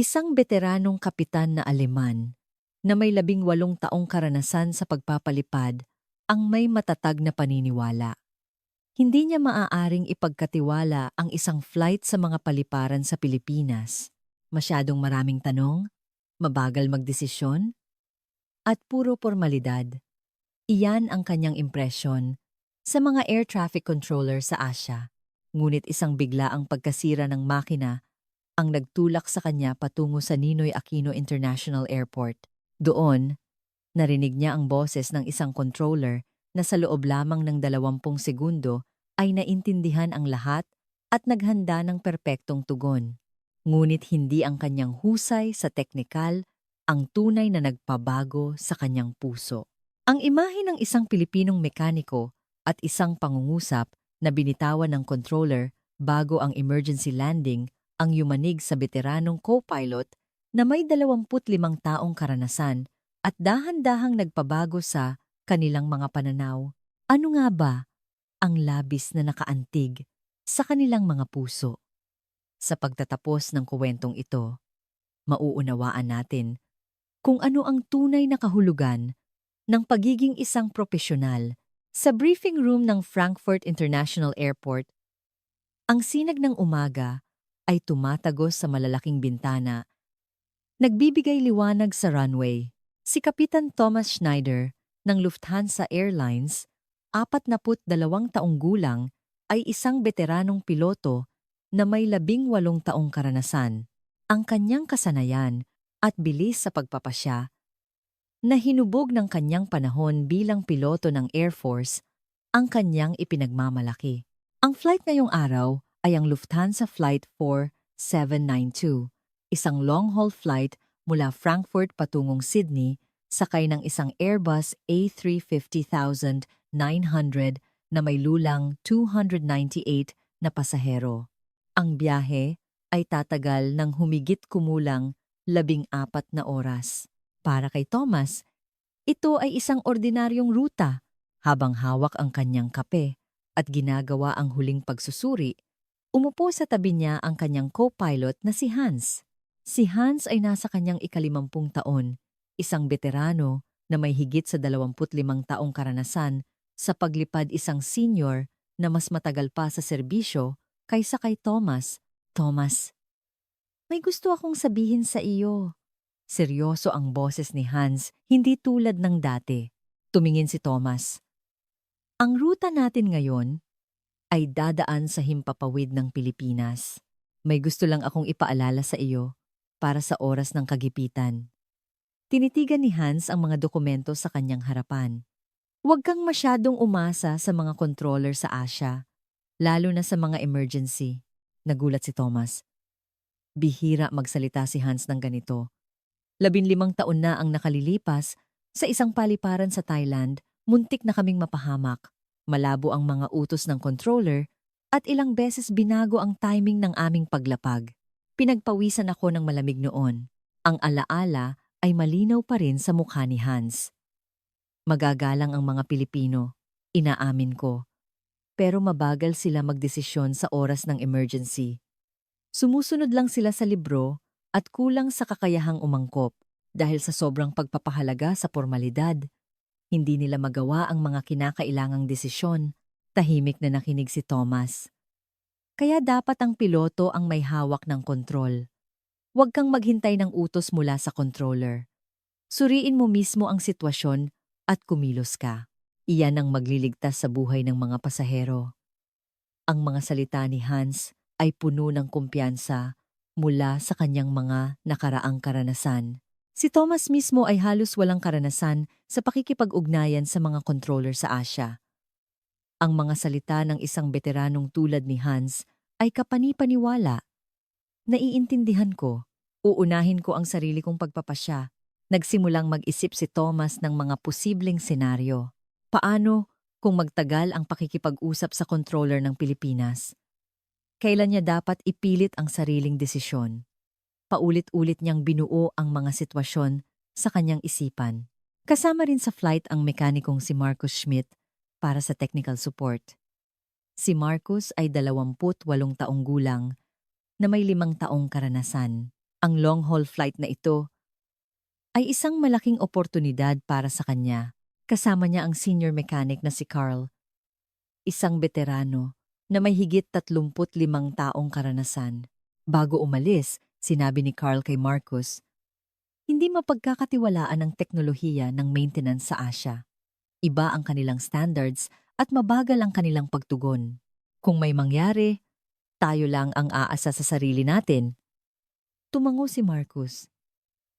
Isang beteranong kapitan na Aleman na may 18 taong karanasan sa pagpapalipad ang may matatag na paniniwala. Hindi niya maaaring ipagkatiwala ang isang flight sa mga paliparan sa Pilipinas. Masyadong maraming tanong, mabagal magdesisyon, at puro formalidad. Iyan ang kanyang impresyon sa mga air traffic controller sa Asia. Ngunit isang biglaang pagkasira ng makina ang nagtulak sa kanya patungo sa Ninoy Aquino International Airport. Doon, narinig niya ang boses ng isang controller na sa loob lamang ng 20 segundo ay naintindihan ang lahat at naghanda ng perpektong tugon. Ngunit hindi ang kanyang husay sa teknikal ang tunay na nagpabago sa kanyang puso. Ang imahe ng isang Pilipinong mekaniko at isang pangungusap na binitawan ng controller bago ang emergency landing ang yumanig sa beteranong co-pilot na may 25 taong karanasan at dahan-dahang nagpabago sa kanilang mga pananaw. Ano nga ba ang labis na nakaantig sa kanilang mga puso? Sa pagtatapos ng kuwentong ito, mauunawaan natin kung ano ang tunay na kahulugan ng pagiging isang propesyonal. Sa briefing room ng Frankfurt International Airport, ang sinag ng umaga ay tumatagos sa malalaking bintana, nagbibigay liwanag sa runway. Si Kapitan Thomas Schneider ng Lufthansa Airlines, 42 taong gulang, ay isang beteranong piloto na may 18 taong karanasan. Ang kanyang kasanayan at bilis sa pagpapasya na hinubog ng kanyang panahon bilang piloto ng Air Force ang kanyang ipinagmamalaki. Ang flight ngayong araw ay ang Lufthansa Flight 4792, isang long-haul flight mula Frankfurt patungong Sydney, sakay ng isang Airbus A350-900 na may lulang 298 na pasahero. Ang biyahe ay tatagal ng humigit kumulang 14 na oras. Para kay Thomas, ito ay isang ordinaryong ruta habang hawak ang kanyang kape at ginagawa ang huling pagsusuri. Umupo sa tabi niya ang kanyang co-pilot na si Hans. Si Hans ay nasa kanyang ika-50 taon, isang beterano na may higit sa 25 taong karanasan sa paglipad, isang senior na mas matagal pa sa serbisyo kaysa kay Thomas. Thomas, may gusto akong sabihin sa iyo. Seryoso ang boses ni Hans, hindi tulad ng dati. Tumingin si Thomas. Ang ruta natin ngayon ay dadaan sa himpapawid ng Pilipinas. May gusto lang akong ipaalala sa iyo para sa oras ng kagipitan. Tinitigan ni Hans ang mga dokumento sa kanyang harapan. Huwag kang masyadong umasa sa mga controller sa Asia, lalo na sa mga emergency. Nagulat si Thomas. Bihira magsalita si Hans ng ganito. 15 taon na ang nakalilipas sa isang paliparan sa Thailand, muntik na kaming mapahamak. Malabo ang mga utos ng controller at ilang beses binago ang timing ng aming paglapag. Pinagpawisan ako ng malamig noon. Ang alaala ay malinaw pa rin sa mukha ni Hans. Magagalang ang mga Pilipino, inaamin ko. Pero mabagal sila magdesisyon sa oras ng emergency. Sumusunod lang sila sa libro at kulang sa kakayahang umangkop dahil sa sobrang pagpapahalaga sa formalidad. Hindi nila magawa ang mga kinakailangang desisyon. Tahimik na nakinig si Thomas. Kaya dapat ang piloto ang may hawak ng kontrol. Huwag kang maghintay ng utos mula sa controller. Suriin mo mismo ang sitwasyon at kumilos ka. Iyan ang magliligtas sa buhay ng mga pasahero. Ang mga salita ni Hans ay puno ng kumpiyansa mula sa kanyang mga nakaraang karanasan. Si Thomas mismo ay halos walang karanasan sa pakikipag-ugnayan sa mga controller sa Asia. Ang mga salita ng isang beteranong tulad ni Hans ay kapani-paniwala. Naiintindihan ko, uunahin ko ang sarili kong pagpapasya. Nagsimulang mag-isip si Thomas ng mga posibleng senaryo. Paano kung magtagal ang pakikipag-usap sa controller ng Pilipinas? Kailan niya dapat ipilit ang sariling desisyon? Paulit-ulit niyang binuo ang mga sitwasyon sa kanyang isipan. Kasama rin sa flight ang mekanikong si Marcus Schmidt para sa technical support. Si Marcus ay 28 taong gulang na may 5 taong karanasan. Ang long-haul flight na ito ay isang malaking oportunidad para sa kanya. Kasama niya ang senior mechanic na si Carl, isang veterano na may higit 35 taong karanasan. Bago umalis, sinabi ni Carl kay Marcus, hindi mapagkakatiwalaan ang teknolohiya ng maintenance sa Asia. Iba ang kanilang standards at mabagal ang kanilang pagtugon. Kung may mangyari, tayo lang ang aasa sa sarili natin. Tumango si Marcus.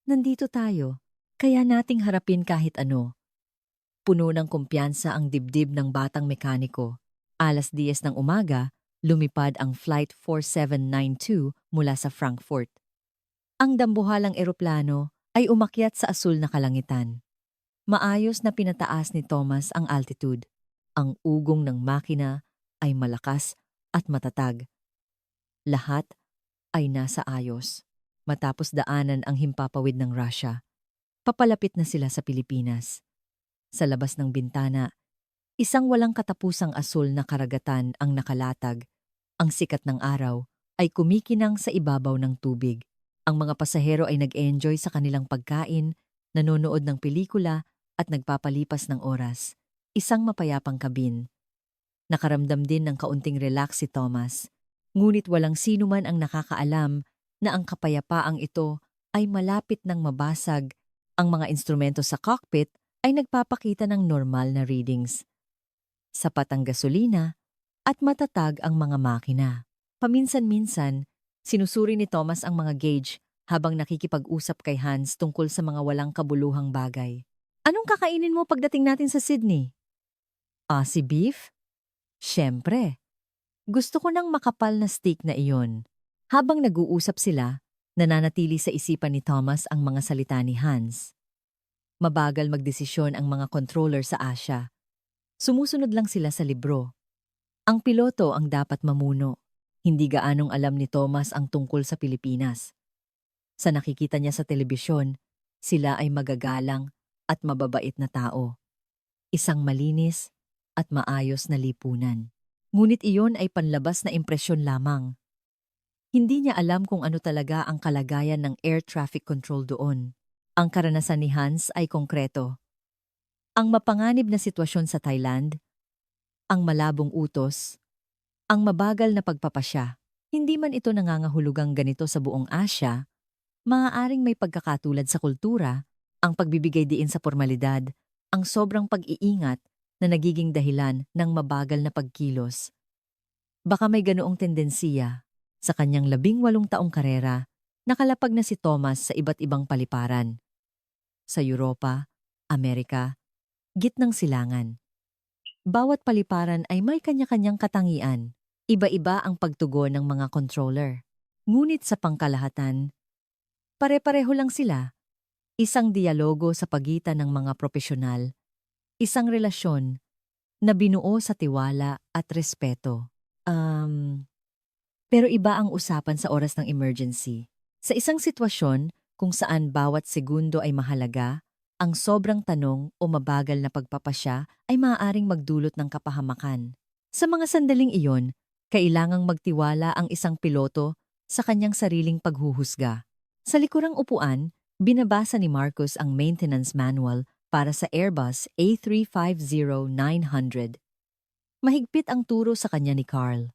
Nandito tayo, kaya nating harapin kahit ano. Puno ng kumpiyansa ang dibdib ng batang mekaniko. 10:00 ng umaga, lumipad ang Flight 4792 mula sa Frankfurt. Ang dambuhalang eroplano ay umakyat sa asul na kalangitan. Maayos na pinataas ni Thomas ang altitude. Ang ugong ng makina ay malakas at matatag. Lahat ay nasa ayos. Matapos daanan ang himpapawid ng Russia, papalapit na sila sa Pilipinas. Sa labas ng bintana, isang walang katapusang asul na karagatan ang nakalatag. Ang sikat ng araw ay kumikinang sa ibabaw ng tubig. Ang mga pasahero ay nag-enjoy sa kanilang pagkain, nanonood ng pelikula at nagpapalipas ng oras. Isang mapayapang kabin. Nakaramdam din ng kaunting relax si Thomas. Ngunit walang sino man ang nakakaalam na ang kapayapaang ito ay malapit ng mabasag. Ang mga instrumento sa cockpit ay nagpapakita ng normal na readings. Sapat ang gasolina at matatag ang mga makina. Paminsan-minsan, sinusuri ni Thomas ang mga gauge habang nakikipag-usap kay Hans tungkol sa mga walang kabuluhang bagay. Anong kakainin mo pagdating natin sa Sydney? Aussie beef? Siyempre. Gusto ko ng makapal na steak na iyon. Habang nag-uusap sila, nananatili sa isipan ni Thomas ang mga salita ni Hans. Mabagal magdesisyon ang mga controller sa Asia. Sumusunod lang sila sa libro. Ang piloto ang dapat mamuno. Hindi gaanong alam ni Thomas ang tungkol sa Pilipinas. Sa nakikita niya sa telebisyon, sila ay magagalang at mababait na tao. Isang malinis at maayos na lipunan. Ngunit iyon ay panlabas na impresyon lamang. Hindi niya alam kung ano talaga ang kalagayan ng air traffic control doon. Ang karanasan ni Hans ay konkreto. Ang mapanganib na sitwasyon sa Thailand, ang malabong utos, ang mabagal na pagpapasya. Hindi man ito nangangahulugang ganito sa buong Asya, maaaring may pagkakatulad sa kultura, ang pagbibigay diin sa formalidad, ang sobrang pag-iingat na nagiging dahilan ng mabagal na pagkilos. Baka may ganoong tendensiya. Sa kanyang 18 taong karera, nakalapag na si Thomas sa iba't ibang paliparan. Sa Europa, Amerika, gitnang silangan. Bawat paliparan ay may kanya-kanyang katangian. Iba-iba ang pagtugon ng mga controller. Ngunit sa pangkalahatan, pare-pareho lang sila. Isang dialogo sa pagitan ng mga propesyonal. Isang relasyon na binuo sa tiwala at respeto. Pero iba ang usapan sa oras ng emergency. Sa isang sitwasyon kung saan bawat segundo ay mahalaga, ang sobrang tanong o mabagal na pagpapasya ay maaaring magdulot ng kapahamakan. Sa mga sandaling iyon, kailangang magtiwala ang isang piloto sa kanyang sariling paghuhusga. Sa likurang upuan, binabasa ni Marcus ang maintenance manual para sa Airbus A350-900. Mahigpit ang turo sa kanya ni Carl.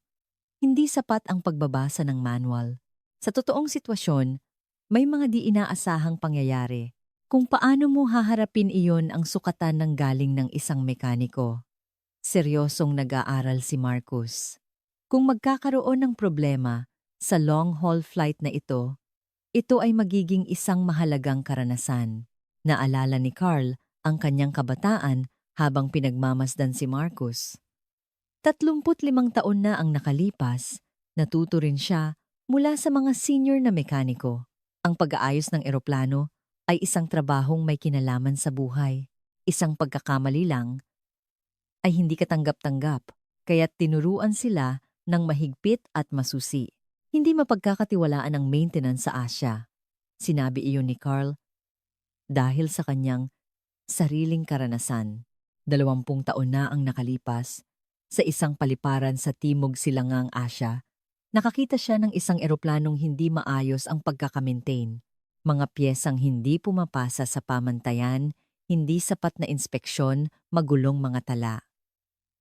Hindi sapat ang pagbabasa ng manual. Sa totoong sitwasyon, may mga di inaasahang pangyayari. Kung paano mo haharapin iyon ang sukatan ng galing ng isang mekaniko. Seryosong nag-aaral si Marcus. Kung magkakaroon ng problema sa long-haul flight na ito ay magiging isang mahalagang karanasan. Naalala ni Carl ang kanyang kabataan habang pinagmamasdan si Marcus. 35 taon na ang nakalipas, natuto rin siya mula sa mga senior na mekaniko. Ang pag-aayos ng eroplano ay isang trabahong may kinalaman sa buhay. Isang pagkakamali lang ay hindi katanggap-tanggap, kaya't tinuruan sila ng mahigpit at masusi. Hindi mapagkakatiwalaan ang maintenance sa Asia. Sinabi iyon ni Carl dahil sa kanyang sariling karanasan. 20 taon na ang nakalipas sa isang paliparan sa Timog Silangang Asya. Nakakita siya ng isang eroplanong hindi maayos ang pagkaka-maintain. Mga piyesang hindi pumapasa sa pamantayan, hindi sapat na inspeksyon, magulong mga tala.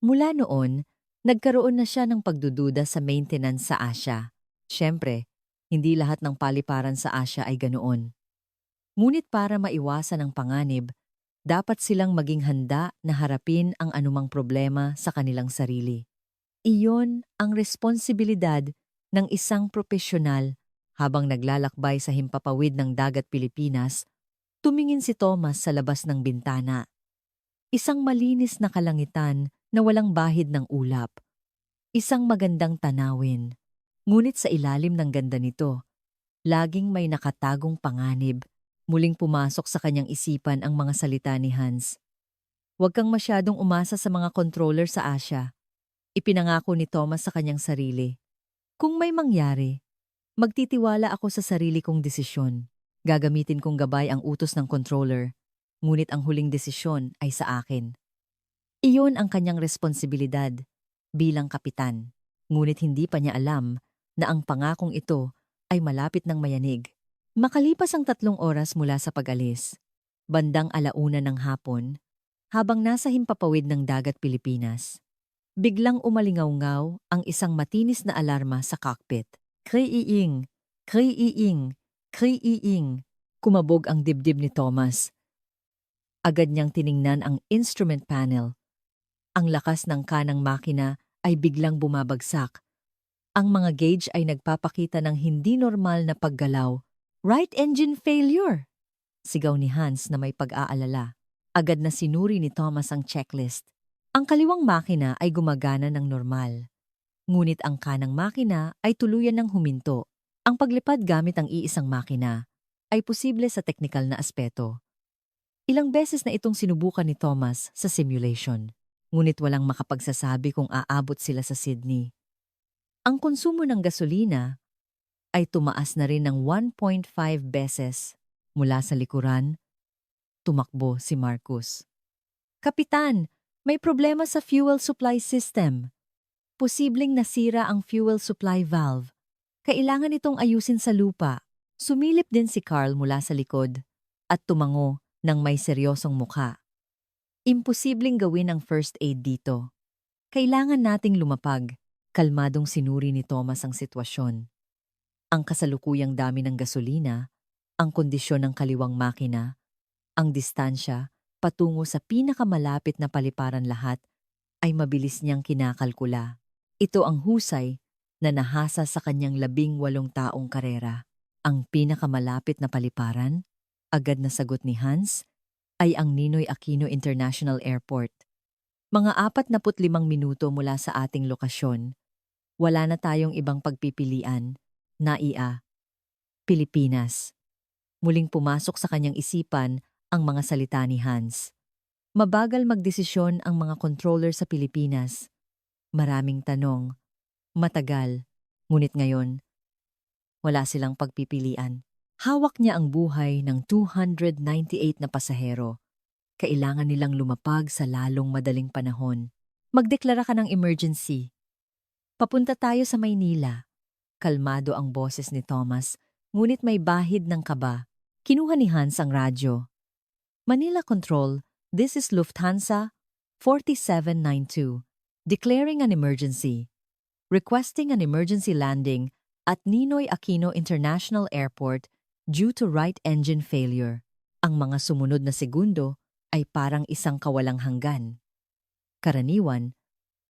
Mula noon, nagkaroon na siya ng pagdududa sa maintenance sa Asia. Siyempre, hindi lahat ng paliparan sa Asia ay ganoon. Ngunit para maiwasan ang panganib, dapat silang maging handa na harapin ang anumang problema sa kanilang sarili. Iyon ang responsibilidad ng isang propesyonal. Habang naglalakbay sa himpapawid ng dagat Pilipinas, tumingin si Thomas sa labas ng bintana. Isang malinis na kalangitan na walang bahid ng ulap. Isang magandang tanawin. Ngunit sa ilalim ng ganda nito, laging may nakatagong panganib. Muling pumasok sa kanyang isipan ang mga salita ni Hans. Huwag kang masyadong umasa sa mga controller sa Asia. Ipinangako ni Thomas sa kanyang sarili. Kung may mangyari, magtitiwala ako sa sarili kong desisyon. Gagamitin kong gabay ang utos ng controller, ngunit ang huling desisyon ay sa akin. Iyon ang kanyang responsibilidad bilang kapitan. Ngunit hindi pa niya alam na ang pangakong ito ay malapit ng mayanig. Makalipas ang 3 oras mula sa pag-alis, bandang 1:00 ng hapon, habang nasa himpapawid ng dagat Pilipinas, biglang umalingaw-ngaw ang isang matinis na alarma sa cockpit. Kri-iing, kri-iing, kri-iing. Kumabog ang dibdib ni Thomas. Agad niyang tiningnan ang instrument panel. Ang lakas ng kanang makina ay biglang bumabagsak. Ang mga gauge ay nagpapakita ng hindi normal na paggalaw. Right engine failure! Sigaw ni Hans na may pag-aalala. Agad na sinuri ni Thomas ang checklist. Ang kaliwang makina ay gumagana ng normal. Ngunit ang kanang makina ay tuluyan ng huminto. Ang paglipad gamit ang iisang makina ay posible sa teknikal na aspeto. Ilang beses na itong sinubukan ni Thomas sa simulation. Ngunit walang makapagsasabi kung aabot sila sa Sydney. Ang konsumo ng gasolina ay tumaas na rin ng 1.5 beses. Mula sa likuran, tumakbo si Marcus. Kapitan, may problema sa fuel supply system. Posibleng nasira ang fuel supply valve. Kailangan itong ayusin sa lupa. Sumilip din si Carl mula sa likod at tumango ng may seryosong mukha. Imposibleng gawin ang first aid dito. Kailangan nating lumapag. Kalmadong sinuri ni Thomas ang sitwasyon. Ang kasalukuyang dami ng gasolina, ang kondisyon ng kaliwang makina, ang distansya patungo sa pinakamalapit na paliparan lahat ay mabilis niyang kinakalkula. Ito ang husay na nahasa sa kanyang 18 taong karera. Ang pinakamalapit na paliparan, agad na sagot ni Hans, ay ang Ninoy Aquino International Airport. Mga 45 minuto mula sa ating lokasyon, wala na tayong ibang pagpipilian. Naia, Pilipinas. Muling pumasok sa kanyang isipan ang mga salita ni Hans. Mabagal magdesisyon ang mga controller sa Pilipinas. Maraming tanong, matagal, ngunit ngayon, wala silang pagpipilian. Hawak niya ang buhay ng 298 na pasahero. Kailangan nilang lumapag sa lalong madaling panahon. Magdeklara ka ng emergency. Papunta tayo sa Maynila. Kalmado ang boses ni Thomas, ngunit may bahid ng kaba. Kinuha ni Hans ang radyo. Manila Control, this is Lufthansa 4792. Declaring an emergency. Requesting an emergency landing at Ninoy Aquino International Airport due to right engine failure. Ang mga sumunod na segundo ay parang isang kawalang hanggan. Karaniwan,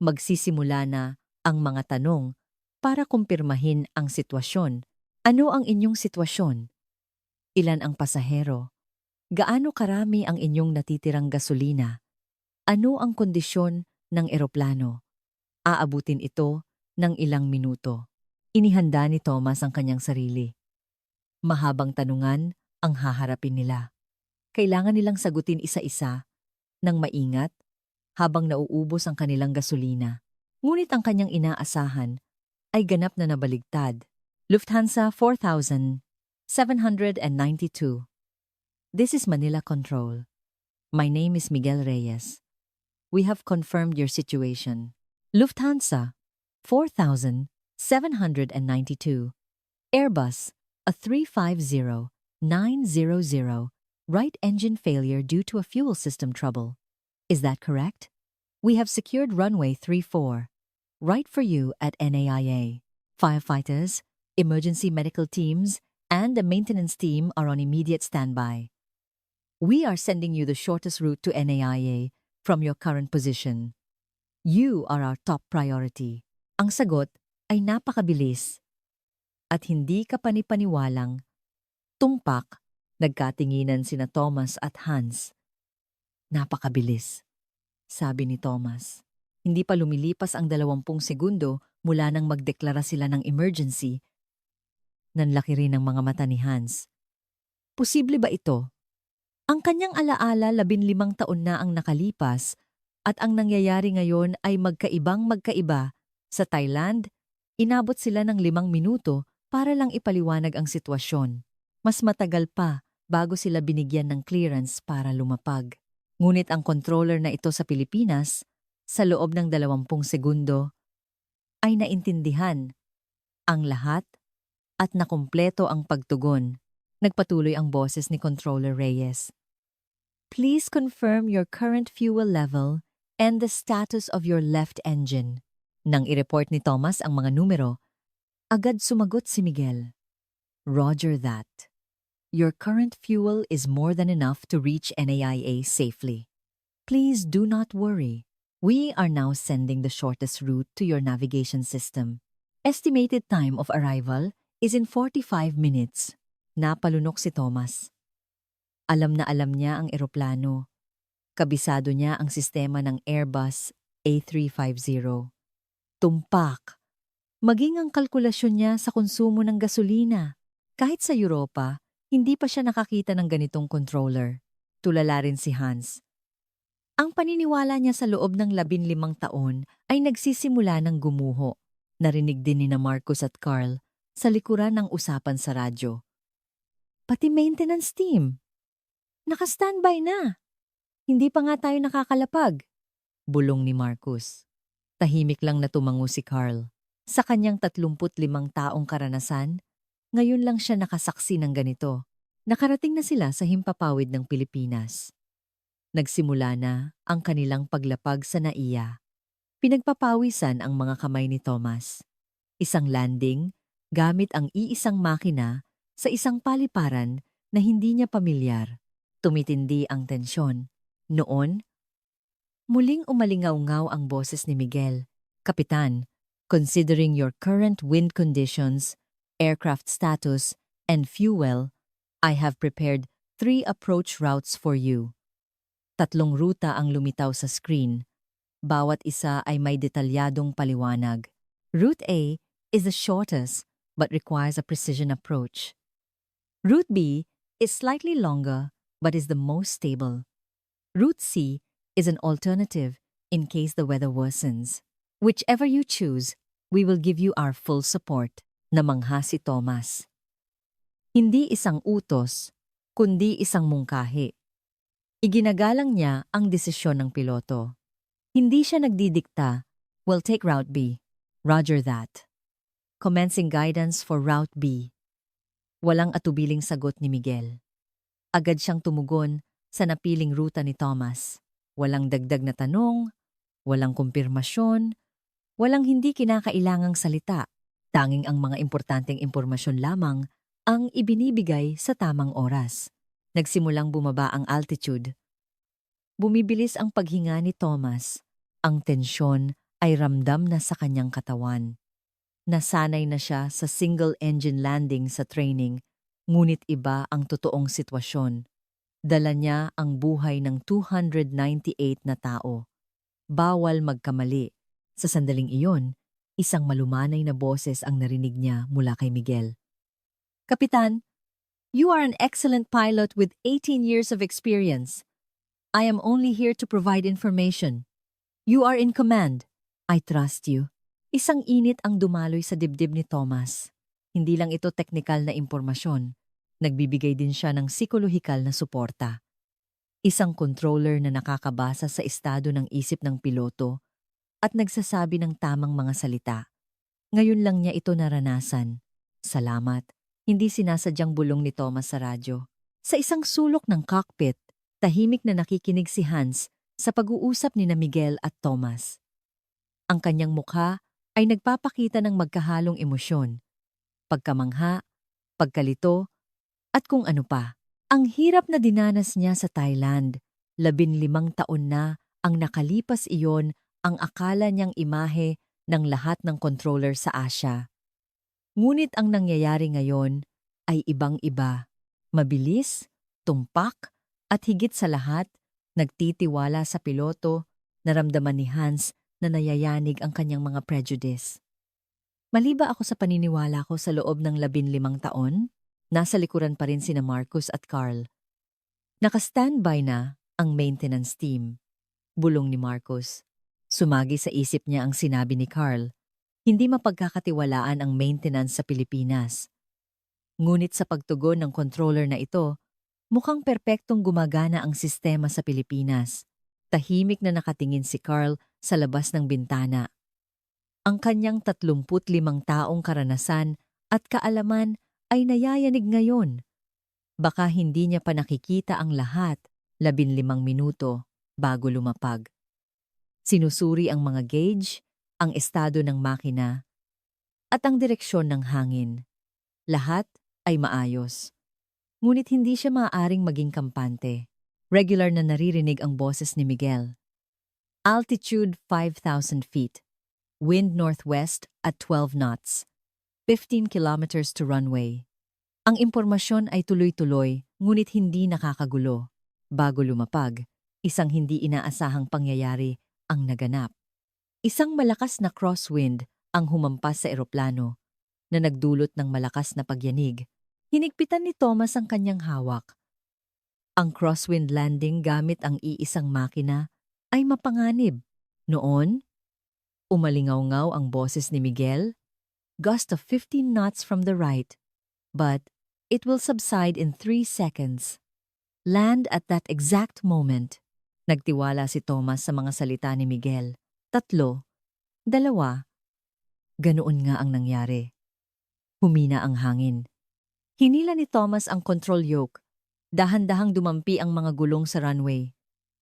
magsisimula na ang mga tanong para kumpirmahin ang sitwasyon. Ano ang inyong sitwasyon? Ilan ang pasahero? Gaano karami ang inyong natitirang gasolina? Ano ang kondisyon ng eroplano? Aabutin ito ng ilang minuto. Inihanda ni Thomas ang kanyang sarili. Mahabang tanungan ang haharapin nila. Kailangan nilang sagutin isa-isa ng maingat habang nauubos ang kanilang gasolina. Ngunit ang kanyang inaasahan ay ganap na nabaligtad. Lufthansa 4792. This is Manila Control. My name is Miguel Reyes. We have confirmed your situation. Lufthansa 4792. 792. Airbus, A350-900, right engine failure due to a fuel system trouble. Is that correct? We have secured runway 34. Right for you at NAIA. Firefighters, emergency medical teams, and the maintenance team are on immediate standby. We are sending you the shortest route to NAIA from your current position. You are our top priority. Ang sagot ay napakabilis. At hindi ka panipaniwalang tumpak, nagkatinginan sina Thomas at Hans. Napakabilis, sabi ni Thomas. Hindi pa lumilipas ang 20 segundo mula nang magdeklara sila ng emergency. Nanlaki rin ang mga mata ni Hans. Posible ba ito? Ang kanyang alaala 15 taon na ang nakalipas at ang nangyayari ngayon ay magkaiba. Sa Thailand, inabot sila ng 5 minuto para lang ipaliwanag ang sitwasyon. Mas matagal pa bago sila binigyan ng clearance para lumapag. Ngunit ang controller na ito sa Pilipinas, sa loob ng 20 segundo, ay naintindihan ang lahat at nakumpleto ang pagtugon. Nagpatuloy ang boses ni Controller Reyes. Please confirm your current fuel level and the status of your left engine. Nang i-report ni Thomas ang mga numero, agad sumagot si Miguel. Roger that. Your current fuel is more than enough to reach NAIA safely. Please do not worry. We are now sending the shortest route to your navigation system. Estimated time of arrival is in 45 minutes. Napalunok si Thomas. Alam na alam niya ang eroplano. Kabisado niya ang sistema ng Airbus A350. Tumpak. Maging ang kalkulasyon niya sa konsumo ng gasolina. Kahit sa Europa, hindi pa siya nakakita ng ganitong controller. Tulala rin si Hans. Ang paniniwala niya sa loob ng 15 taon ay nagsisimula ng gumuho. Narinig din ni Marcus at Carl sa likuran ng usapan sa radyo. Pati maintenance team. Naka-standby na. Hindi pa nga tayo nakakalapag. Bulong ni Marcus. Tahimik lang na tumango si Carl. Sa kanyang 35 taong karanasan, ngayon lang siya nakasaksi ng ganito. Nakarating na sila sa himpapawid ng Pilipinas. Nagsimula na ang kanilang paglapag sa NAIA. Pinagpapawisan ang mga kamay ni Thomas. Isang landing gamit ang iisang makina sa isang paliparan na hindi niya pamilyar. Tumitindi ang tensyon. Noon, muling umalingaw-ngaw ang boses ni Miguel. Kapitan, considering your current wind conditions, aircraft status, and fuel, I have prepared 3 approach routes for you. 3 ruta ang lumitaw sa screen. Bawat isa ay may detalyadong paliwanag. Route A is the shortest but requires a precision approach. Route B is slightly longer but is the most stable. Route C is an alternative in case the weather worsens. Whichever you choose, we will give you our full support. Namangha si Thomas. Hindi isang utos, kundi isang mungkahi. Iginagalang niya ang desisyon ng piloto. Hindi siya nagdidikta, we'll take Route B. Roger that. Commencing guidance for Route B. Walang atubiling sagot ni Miguel. Agad siyang tumugon sa napiling ruta ni Thomas. Walang dagdag na tanong, walang kumpirmasyon, walang hindi kinakailangang salita. Tanging ang mga importanteng impormasyon lamang ang ibinibigay sa tamang oras. Nagsimulang bumaba ang altitude. Bumibilis ang paghinga ni Thomas. Ang tensyon ay ramdam na sa kanyang katawan. Nasanay na siya sa single-engine landing sa training, ngunit iba ang totoong sitwasyon. Dala niya ang buhay ng 298 na tao. Bawal magkamali. Sa sandaling iyon, isang malumanay na boses ang narinig niya mula kay Miguel. Kapitan, you are an excellent pilot with 18 years of experience. I am only here to provide information. You are in command. I trust you. Isang init ang dumaloy sa dibdib ni Thomas. Hindi lang ito teknikal na impormasyon. Nagbibigay din siya ng psikolohikal na suporta. Isang controller na nakakabasa sa estado ng isip ng piloto at nagsasabi ng tamang mga salita. Ngayon lang niya ito naranasan. Salamat. Hindi sinasadyang bulong ni Thomas sa radyo. Sa isang sulok ng cockpit, tahimik na nakikinig si Hans sa pag-uusap ni na Miguel at Thomas. Ang kanyang mukha ay nagpapakita ng magkahalong emosyon, pagkamangha, pagkalito, at kung ano pa. Ang hirap na dinanas niya sa Thailand, 15 taon na ang nakalipas iyon ang akala niyang imahe ng lahat ng controller sa Asia. Ngunit ang nangyayari ngayon ay ibang-iba. Mabilis, tumpak, at higit sa lahat, nagtitiwala sa piloto, naramdaman ni Hans na nayayanig ang kanyang mga prejudice. Mali ba ako sa paniniwala ko sa loob ng 15 taon? Nasa likuran pa rin sina Marcus at Carl. Naka-standby na ang maintenance team. Bulong ni Marcus. Sumagi sa isip niya ang sinabi ni Carl. Hindi mapagkakatiwalaan ang maintenance sa Pilipinas. Ngunit sa pagtugon ng controller na ito, mukhang perpektong gumagana ang sistema sa Pilipinas. Tahimik na nakatingin si Carl sa labas ng bintana. Ang kanyang 35 taong karanasan at kaalaman ay nayayanig ngayon. Baka hindi niya pa nakikita ang lahat, 15 minuto bago lumapag. Sinusuri ang mga gauge, ang estado ng makina, at ang direksyon ng hangin. Lahat ay maayos. Ngunit hindi siya maaaring maging kampante. Regular na naririnig ang boses ni Miguel. Altitude 5,000 feet. Wind northwest at 12 knots. 15 kilometers to runway. Ang impormasyon ay tuloy-tuloy, ngunit hindi nakakagulo. Bago lumapag, isang hindi inaasahang pangyayari ang naganap. Isang malakas na crosswind ang humampas sa eroplano na nagdulot ng malakas na pagyanig. Hinigpitan ni Thomas ang kanyang hawak. Ang crosswind landing gamit ang iisang makina ay mapanganib. Noon, umalingaw-ngaw ang boses ni Miguel, gust of 15 knots from the right, but it will subside in 3 seconds. Land at that exact moment. Nagtiwala si Thomas sa mga salita ni Miguel. 3, 2. Ganoon nga ang nangyari. Humina ang hangin. Hinila ni Thomas ang control yoke. Dahan-dahang dumampi ang mga gulong sa runway.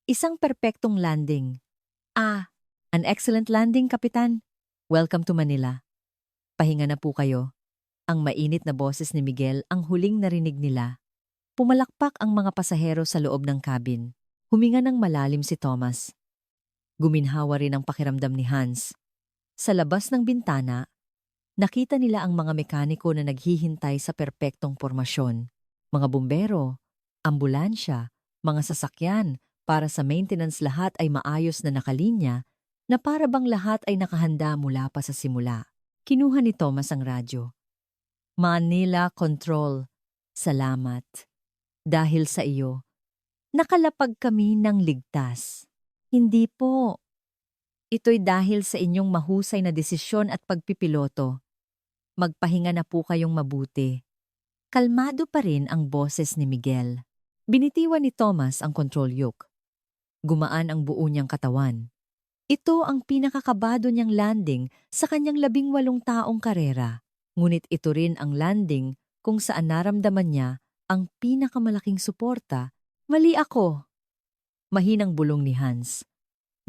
Isang perpektong landing. An excellent landing, Kapitan. Welcome to Manila. Pahinga na po kayo. Ang mainit na boses ni Miguel ang huling narinig nila. Pumalakpak ang mga pasahero sa loob ng cabin. Huminga ng malalim si Thomas. Guminhawa rin ang pakiramdam ni Hans. Sa labas ng bintana, nakita nila ang mga mekaniko na naghihintay sa perpektong pormasyon. Mga bumbero, ambulansya, mga sasakyan para sa maintenance, lahat ay maayos na nakalinya na para bang lahat ay nakahanda mula pa sa simula. Kinuha ni Thomas ang radyo. Manila Control, salamat. Dahil sa iyo, nakalapag kami ng ligtas. Hindi po. Ito'y dahil sa inyong mahusay na desisyon at pagpipiloto. Magpahinga na po kayong mabuti. Kalmado pa rin ang boses ni Miguel. Binitiwan ni Thomas ang control yoke. Gumaan ang buo niyang katawan. Ito ang pinakakabado niyang landing sa kanyang 18 taong karera. Ngunit ito rin ang landing kung saan naramdaman niya ang pinakamalaking suporta. Mali ako. Mahinang bulong ni Hans.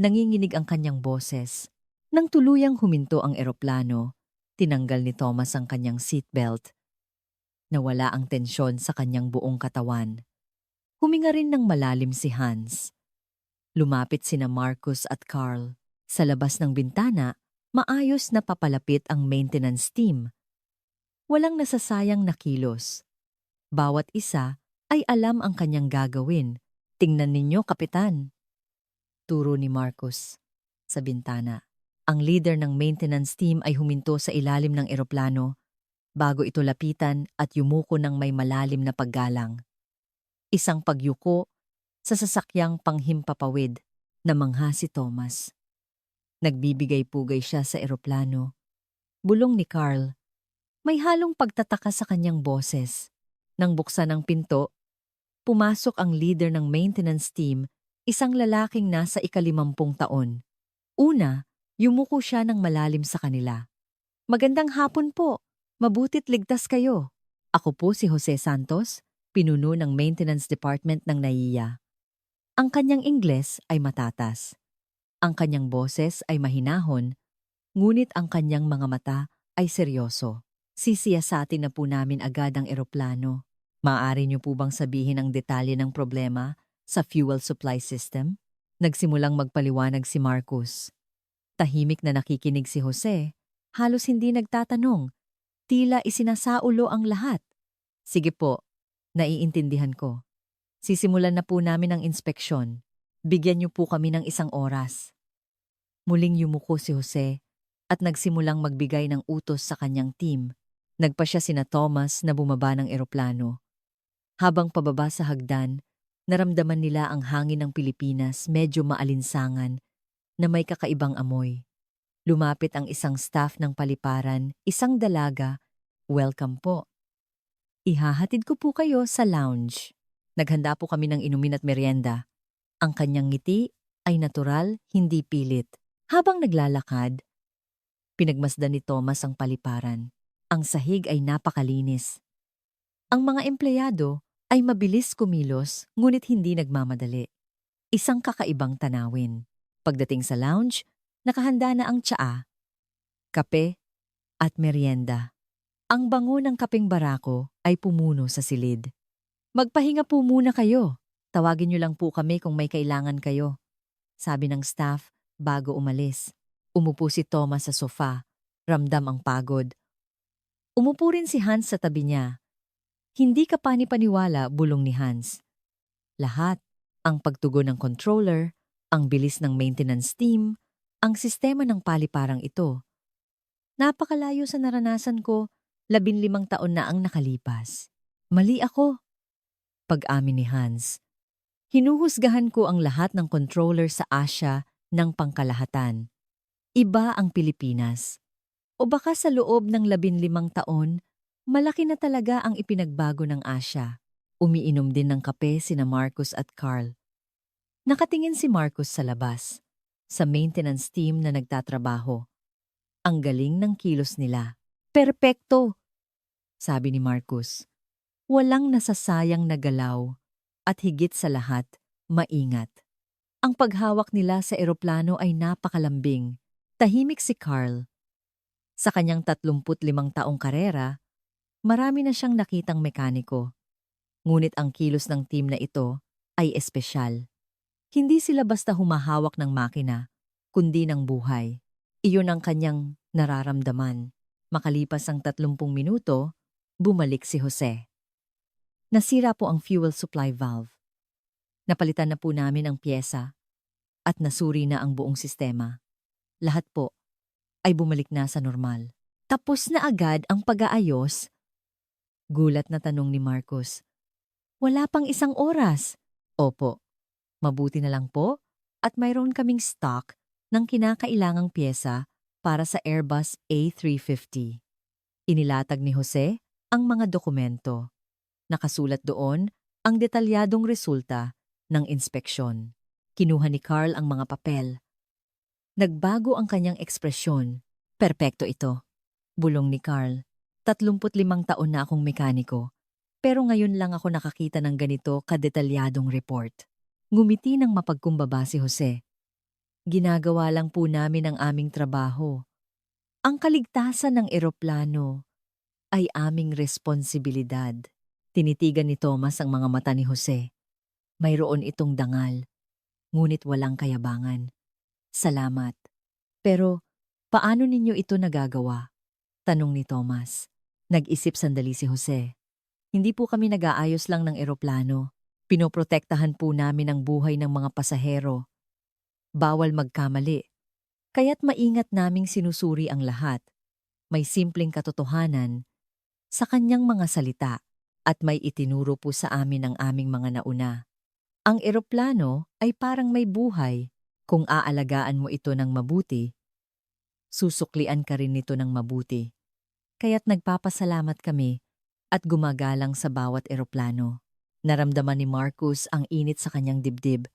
Nanginginig ang kanyang boses. Nang tuluyang huminto ang eroplano, tinanggal ni Thomas ang kanyang seatbelt. Nawala ang tensyon sa kanyang buong katawan. Huminga rin ng malalim si Hans. Lumapit sina Marcus at Carl. Sa labas ng bintana, maayos na papalapit ang maintenance team. Walang nasasayang na kilos. Bawat isa ay alam ang kanyang gagawin. Tingnan ninyo, Kapitan. Turo ni Marcus sa bintana. Ang leader ng maintenance team ay huminto sa ilalim ng eroplano bago ito lapitan at yumuko ng may malalim na paggalang. Isang pagyuko sa sasakyang panghimpapawid na mangha si Thomas. Nagbibigay-pugay siya sa eroplano. Bulong ni Carl. May halong pagtataka sa kanyang boses. Nang buksan ang pinto, pumasok ang leader ng maintenance team, isang lalaking nasa 50 taon. Una, yumuko siya ng malalim sa kanila. Magandang hapon po. Mabutit ligtas kayo. Ako po si Jose Santos, pinuno ng Maintenance Department ng NAIA. Ang kanyang Ingles ay matatas. Ang kanyang boses ay mahinahon, ngunit ang kanyang mga mata ay seryoso. Sisiyasatin na po namin agad ang eroplano. Maaari niyo po bang sabihin ang detalye ng problema sa fuel supply system? Nagsimulang magpaliwanag si Marcus. Tahimik na nakikinig si Jose, halos hindi nagtatanong. Tila isinasaulo ang lahat. Sige po, naiintindihan ko. Sisimulan na po namin ang inspeksyon. Bigyan niyo po kami ng 1 oras. Muling yumuko si Jose at nagsimulang magbigay ng utos sa kanyang team. Nagpa siya sina Thomas na bumaba ng eroplano. Habang pababa sa hagdan, naramdaman nila ang hangin ng Pilipinas medyo maalinsangan na may kakaibang amoy. Lumapit ang isang staff ng paliparan, isang dalaga. Welcome po. Ihahatid ko po kayo sa lounge. Naghanda po kami ng inumin at merienda. Ang kanyang ngiti ay natural, hindi pilit. Habang naglalakad, pinagmasdan ni Thomas ang paliparan. Ang sahig ay napakalinis. Ang mga empleyado ay mabilis kumilos ngunit hindi nagmamadali. Isang kakaibang tanawin. Pagdating sa lounge, nakahanda na ang tsaa, kape at merienda. Ang bango ng kapeng barako ay pumuno sa silid. Magpahinga po muna kayo. Tawagin niyo lang po kami kung may kailangan kayo. Sabi ng staff bago umalis. Umupo si Thomas sa sofa. Ramdam ang pagod. Umupo rin si Hans sa tabi niya. Hindi ka panipaniwala, bulong ni Hans. Lahat, ang pagtugon ng controller, ang bilis ng maintenance team, ang sistema ng paliparang ito. Napakalayo sa naranasan ko, 15 taon na ang nakalipas. Mali ako. Pag-amin ni Hans. Hinuhusgahan ko ang lahat ng controller sa Asia ng pangkalahatan. Iba ang Pilipinas. O baka sa loob ng 15 taon, malaki na talaga ang ipinagbago ng Asia. Umiinom din ng kape sina Marcus at Carl. Nakatingin si Marcus sa labas, sa maintenance team na nagtatrabaho. Ang galing ng kilos nila. Perpekto, sabi ni Marcus. Walang nasasayang na galaw at higit sa lahat, maingat. Ang paghawak nila sa eroplano ay napakalambing. Tahimik si Carl. Sa kanyang 35 taong karera, marami na siyang nakitang mekaniko. Ngunit ang kilos ng team na ito ay espesyal. Hindi sila basta humahawak ng makina, kundi ng buhay. Iyon ang kanyang nararamdaman. Makalipas ang 30 minuto, bumalik si Jose. Nasira po ang fuel supply valve. Napalitan na po namin ang pyesa at nasuri na ang buong sistema. Lahat po ay bumalik na sa normal. Tapos na agad ang pag-aayos? Gulat na tanong ni Marcus. Wala pang 1 oras. Opo, mabuti na lang po at mayroon kaming stock ng kinakailangang pyesa para sa Airbus A350. Inilatag ni Jose ang mga dokumento. Nakasulat doon ang detalyadong resulta ng inspeksyon. Kinuha ni Carl ang mga papel. Nagbago ang kanyang ekspresyon. Perpekto ito, bulong ni Carl. 35 taon na akong mekaniko, pero ngayon lang ako nakakita ng ganito kadetalyadong report. Ngumiti ng mapagkumbaba si Jose. Ginagawa lang po namin ang aming trabaho. Ang kaligtasan ng eroplano ay aming responsibilidad. Tinitigan ni Thomas ang mga mata ni Jose. Mayroon itong dangal, ngunit walang kayabangan. Salamat. Pero, paano ninyo ito nagagawa? Tanong ni Thomas. Nag-isip sandali si Jose. Hindi po kami nag-aayos lang ng eroplano. Pinoprotektahan po namin ang buhay ng mga pasahero. Bawal magkamali. Kaya't maingat naming sinusuri ang lahat. May simpleng katotohanan sa kanyang mga salita at may itinuro po sa amin ang aming mga nauna. Ang eroplano ay parang may buhay. Kung aalagaan mo ito ng mabuti, susuklian ka rin nito ng mabuti. Kaya't nagpapasalamat kami at gumagalang sa bawat eroplano. Naramdaman ni Marcus ang init sa kanyang dibdib.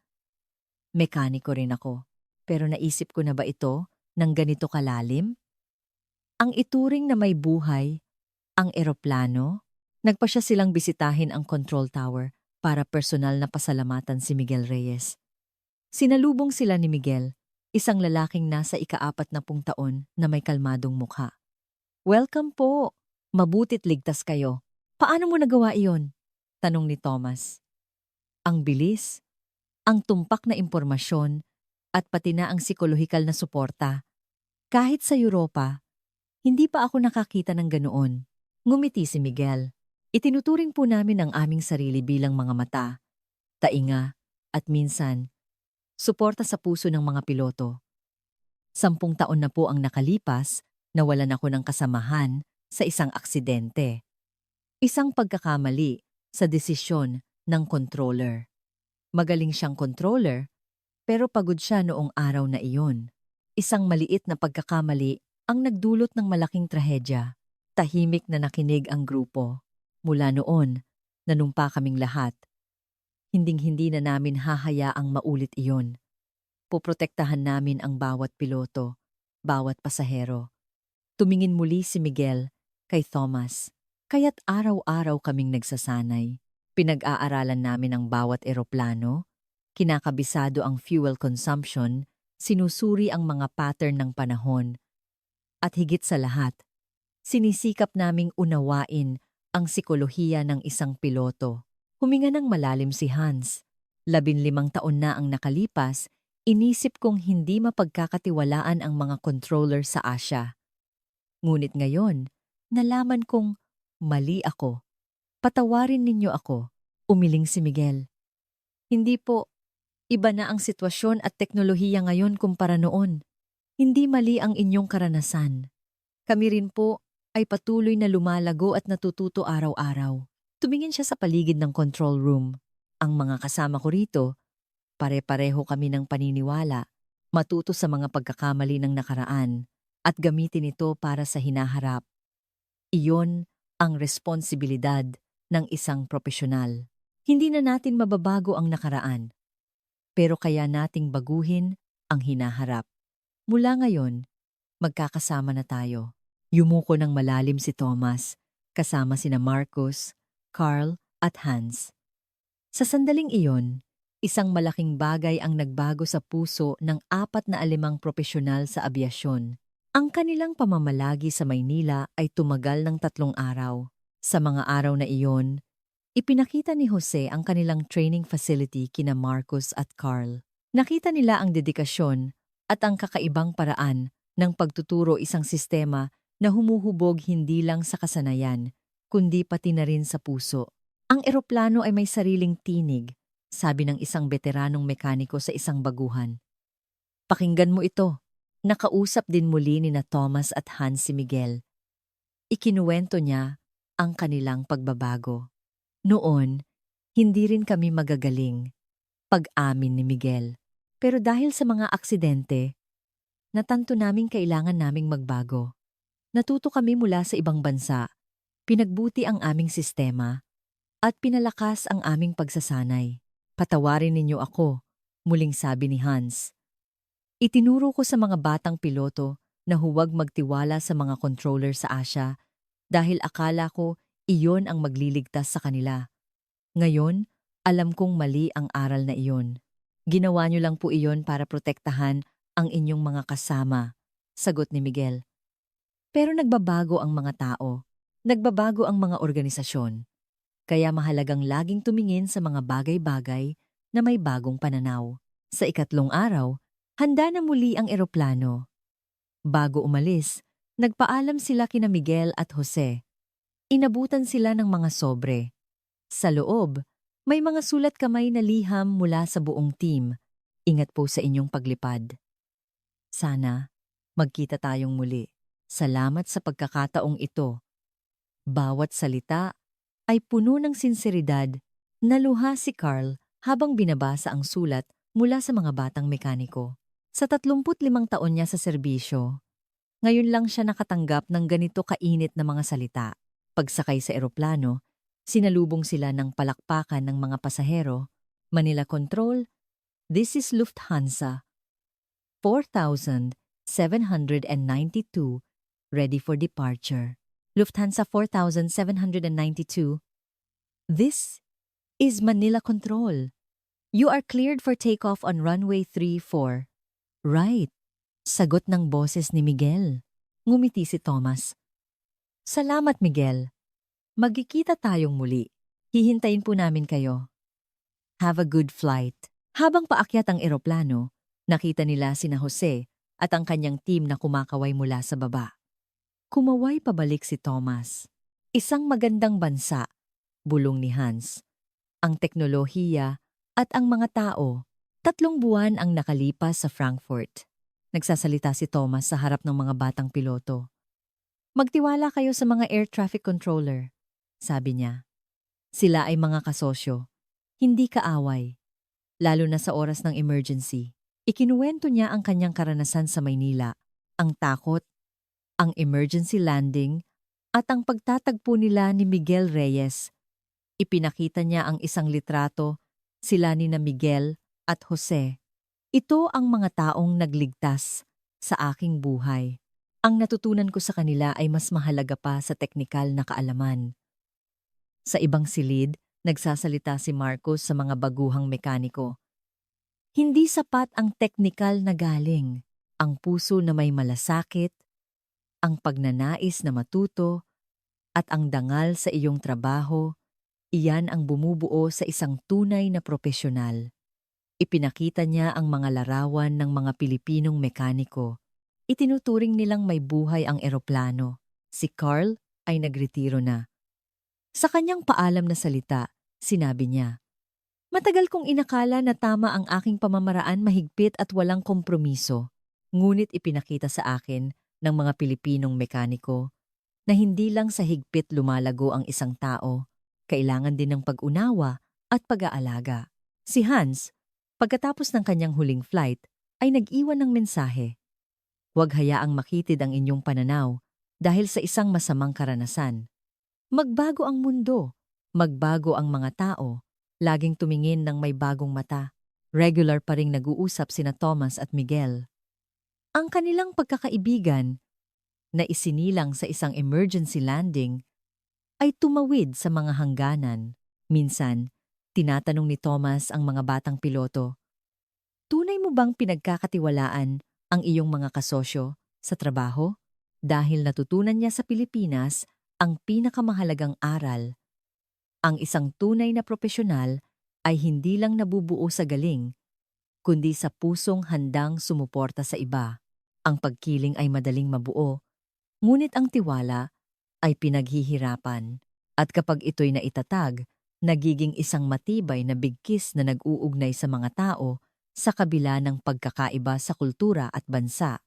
Mekaniko rin ako, pero naisip ko na ba ito ng ganito kalalim? Ang ituring na may buhay, ang eroplano, nagpasya silang bisitahin ang control tower para personal na pasalamatan si Miguel Reyes. Sinalubong sila ni Miguel, isang lalaking nasa ika-40 taon na may kalmadong mukha. "Welcome po! Mabutit ligtas kayo. Paano mo nagawa iyon?" tanong ni Thomas. Ang bilis, ang tumpak na impormasyon, at pati na ang psikolohikal na suporta. Kahit sa Europa, hindi pa ako nakakita ng ganoon. Ngumiti si Miguel. Itinuturing po namin ang aming sarili bilang mga mata, tainga, at minsan, suporta sa puso ng mga piloto. 10 taon na po ang nakalipas, nawalan ako ng kasamahan sa isang aksidente. Isang pagkakamali sa desisyon ng controller. Magaling siyang controller, pero pagod siya noong araw na iyon. Isang maliit na pagkakamali ang nagdulot ng malaking trahedya. Tahimik na nakinig ang grupo. Mula noon, nanumpa kaming lahat. Hinding-hindi na namin hahayaang maulit iyon. Poprotektahan namin ang bawat piloto, bawat pasahero. Tumingin muli si Miguel kay Thomas. Kaya't araw-araw kaming nagsasanay. Pinag-aaralan namin ang bawat eroplano, kinakabisado ang fuel consumption, sinusuri ang mga pattern ng panahon. At higit sa lahat, sinisikap naming unawain ang sikolohiya ng isang piloto. Huminga ng malalim si Hans. 15 taon na ang nakalipas, inisip kong hindi mapagkakatiwalaan ang mga controller sa Asia. Ngunit ngayon, nalaman kong mali ako. "Patawarin ninyo ako," umiling si Miguel. "Hindi po. Iba na ang sitwasyon at teknolohiya ngayon kumpara noon. Hindi mali ang inyong karanasan. Kami rin po ay patuloy na lumalago at natututo araw-araw." Tumingin siya sa paligid ng control room. Ang mga kasama ko rito, pare-pareho kami ng paniniwala, matuto sa mga pagkakamali ng nakaraan at gamitin ito para sa hinaharap. Iyon ang responsibilidad ng isang profesional. Hindi na natin mababago ang nakaraan, pero kaya nating baguhin ang hinaharap. Mula ngayon, magkakasama na tayo. Yumuko ng malalim si Thomas, kasama sina Marcus, Carl at Hans. Sa sandaling iyon, isang malaking bagay ang nagbago sa puso ng 45 profesional sa abyasyon. Ang kanilang pamamalagi sa Maynila ay tumagal ng 3 araw. Sa mga araw na iyon, ipinakita ni Jose ang kanilang training facility kina Marcus at Carl. Nakita nila ang dedikasyon at ang kakaibang paraan ng pagtuturo, isang sistema na humuhubog hindi lang sa kasanayan, kundi pati na rin sa puso. Ang eroplano ay may sariling tinig, sabi ng isang veteranong mekaniko sa isang baguhan. "Pakinggan mo ito." Nakausap din muli ni na Thomas at Hans si Miguel. Ikinuwento niya ang kanilang pagbabago. "Noon, hindi rin kami magagaling," pag-amin ni Miguel. "Pero dahil sa mga aksidente, natanto naming kailangan naming magbago. Natuto kami mula sa ibang bansa, pinagbuti ang aming sistema, at pinalakas ang aming pagsasanay. Patawarin ninyo ako," muling sabi ni Hans. Itinuro ko sa mga batang piloto na huwag magtiwala sa mga controller sa Asia dahil akala ko iyon ang magliligtas sa kanila. Ngayon, alam kong mali ang aral na iyon. "Ginawa niyo lang po iyon para protektahan ang inyong mga kasama," sagot ni Miguel. Pero nagbabago ang mga tao, nagbabago ang mga organisasyon. Kaya mahalagang laging tumingin sa mga bagay-bagay na may bagong pananaw. Sa 3 araw, handa na muli ang eroplano. Bago umalis, nagpaalam sila kina Miguel at Jose. Inabutan sila ng mga sobre. Sa loob, may mga sulat kamay na liham mula sa buong team. "Ingat po sa inyong paglipad. Sana, magkita tayong muli. Salamat sa pagkakataong ito." Bawat salita ay puno ng sinseridad. Naluha si Carl habang binabasa ang sulat mula sa mga batang mekaniko. Sa 35 taon niya sa serbisyo, ngayon lang siya nakatanggap ng ganito kainit na mga salita. Pagsakay sa eroplano, sinalubong sila ng palakpakan ng mga pasahero. "Manila Control, this is Lufthansa. 4,792 ready for departure. Lufthansa 4792. This is Manila Control. You are cleared for takeoff on runway 34. Right. Sagot ng boses ni Miguel. Ngumiti si Thomas. Salamat, Miguel. Magkikita tayong muli. Hihintayin po namin kayo. Have a good flight. Habang paakyat ang eroplano, nakita nila sina Jose at ang kanyang team na kumakaway mula sa baba. Kumaway pabalik si Thomas. Isang magandang bansa, bulong ni Hans. Ang teknolohiya at ang mga tao, 3 buwan ang nakalipas sa Frankfurt. Nagsasalita si Thomas sa harap ng mga batang piloto. Magtiwala kayo sa mga air traffic controller, sabi niya. Sila ay mga kasosyo, hindi kaaway. Lalo na sa oras ng emergency. Ikinuwento niya ang kanyang karanasan sa Maynila, ang takot, ang emergency landing, at ang pagtatagpo nila ni Miguel Reyes. Ipinakita niya ang isang litrato, sila ni Miguel at Jose. Ito ang mga taong nagligtas sa aking buhay. Ang natutunan ko sa kanila ay mas mahalaga pa sa teknikal na kaalaman. Sa ibang silid, nagsasalita si Marcos sa mga baguhang mekaniko. Hindi sapat ang teknikal na galing, ang puso na may malasakit, ang pagnanais na matuto, at ang dangal sa iyong trabaho, iyan ang bumubuo sa isang tunay na propesyonal. Ipinakita niya ang mga larawan ng mga Pilipinong mekaniko. Itinuturing nilang may buhay ang eroplano. Si Carl ay nagretiro na. Sa kanyang paalam na salita, sinabi niya, matagal kong inakala na tama ang aking pamamaraan mahigpit at walang kompromiso. Ngunit ipinakita sa akin ng mga Pilipinong mekaniko na hindi lang sa higpit lumalago ang isang tao, kailangan din ng pag-unawa at pag-aalaga. Si Hans, pagkatapos ng kanyang huling flight, ay nag-iwan ng mensahe. Huwag hayaang makitid ang inyong pananaw dahil sa isang masamang karanasan. Magbago ang mundo, magbago ang mga tao, laging tumingin ng may bagong mata. Regular pa ring nag-uusap sina Thomas at Miguel. Ang kanilang pagkakaibigan, na isinilang sa isang emergency landing, ay tumawid sa mga hangganan. Minsan, tinatanong ni Thomas ang mga batang piloto, tunay mo bang pinagkakatiwalaan ang iyong mga kasosyo sa trabaho? Dahil natutunan niya sa Pilipinas ang pinakamahalagang aral. Ang isang tunay na propesyonal ay hindi lang nabubuo sa galing, kundi sa pusong handang sumuporta sa iba. Ang pagkiling ay madaling mabuo, ngunit ang tiwala ay pinaghihirapan. At kapag ito'y naitatag, nagiging isang matibay na bigkis na nag-uugnay sa mga tao sa kabila ng pagkakaiba sa kultura at bansa.